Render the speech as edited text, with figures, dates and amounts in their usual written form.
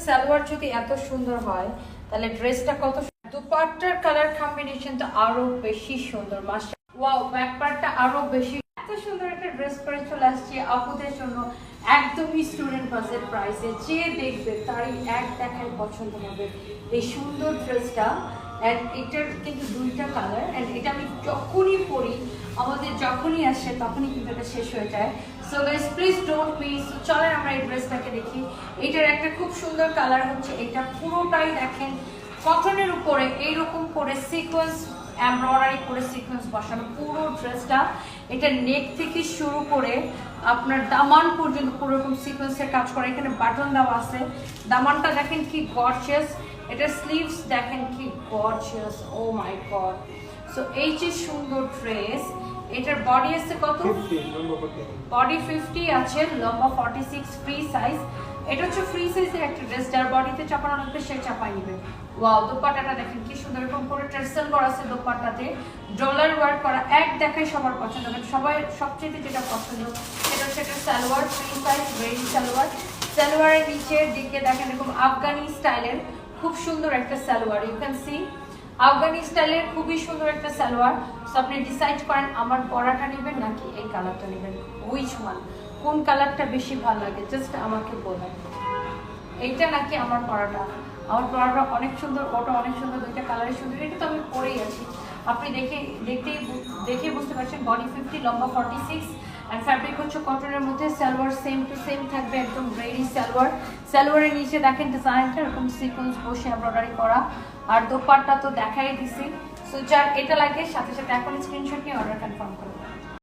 সালোয়ার যদি এত সুন্দর হয় তাহলে ড্রেসটা কত, দুপাট্টার কালার কম্বিনেশন তো আরো বেশি সুন্দর। মাশাআল্লাহ, ওয়াও, ব্যাক পার্টটা আরো বেশি। এত সুন্দর একটা ড্রেস পরে চলে আসছি আপুদের জন্য একদমই স্টুডেন্ট বাজেট প্রাইসে। যে দেখবে তারই এক দেখায় পছন্দ হবে এই সুন্দর ড্রেসটা। অ্যান্ড এটার কিন্তু দুইটা কালার, অ্যান্ড এটা আমি যখনই পরি, আমাদের যখনই আসে তখনই কিন্তু এটা শেষ হয়ে যায়। So guys please don't miss. চলেন আমরা এই ড্রেসটাকে দেখি। এটার একটা খুব সুন্দর কালার হচ্ছে এটা, পুরোটাই দেখেন কটনের উপরে এইরকম করে সিকোয়েন্স এমব্রয়ডারি করে সিকোয়েন্স বসানো পুরো ড্রেসটা। এটা নেক থেকে শুরু করে আপনার দামান পর্যন্ত পুরো রকম সিকোয়েন্সের কাজ করা। এখানে বাটন দেওয়া আছে, দামানটা দেখেন কি গর্জিয়াস, এটার স্লিভস দেখেন কি গর্জিয়াস, ও মাই গড। সো এই যে সুন্দর ড্রেস, এটার বডি আছে কত, বডি 50 আছে, লম্বা 46, ফ্রি সাইজ। এটা হচ্ছে ফ্রি সাইজের একটা ড্রেস, যার বডিতে চাপানো লাগবে সে চাপাই নিবে। ওয়াও, দোপাট্টাটা দেখেন কি সুন্দর, এরকম করে টার্সেল করা আছে দোপাট্টাতে, ডলার ওয়ার্ক করা, এক দেখায় সবার পছন্দ হবে। সবাই সবচেয়ে যেটা পছন্দ সেটা হচ্ছে একটা salwar, free size ready salwar. সালোয়ারের নিচের দিকে দেখেন এরকম আফগানি স্টাইলের খুব সুন্দর একটা সালোয়ার, ইউ ক্যান সি আফগানি স্টাইলের খুবই সুন্দর একটা সালোয়ার। সো আপনি ডিসাইড করেন আমার পরাটা নেবেন নাকি এই কালারটা নেবেন, হুইচ ওয়ান, কোন কালারটা বেশি ভালো লাগে জাস্ট আমাকে বলেন, এইটা নাকি আমার পরাটা। আমার পরাটা অনেক সুন্দর, ওটা অনেক সুন্দর, দুইটা কালারই সুন্দর। এটা তো আমি পরেই আছি, আপনি দেখেই বুঝতে পারছেন। বডি 50, লম্বা 46, অ্যান্ড ফ্যাব্রিক হচ্ছে কটনের মধ্যে। সালোয়ার সেম টু সেম থাকবে, একদম রেডি সালোয়ার। সালোয়ারের নিচে দেখেন ডিজাইনটা এরকম সিকোয়েন্স বসে এমব্রয়ডারি করা, আর দোপাট্টা তো দেখাই দিছি। সো যার এটা লাগে সাথে সাথে এখন স্ক্রিনশট নিয়ে অর্ডার কনফার্ম করুন।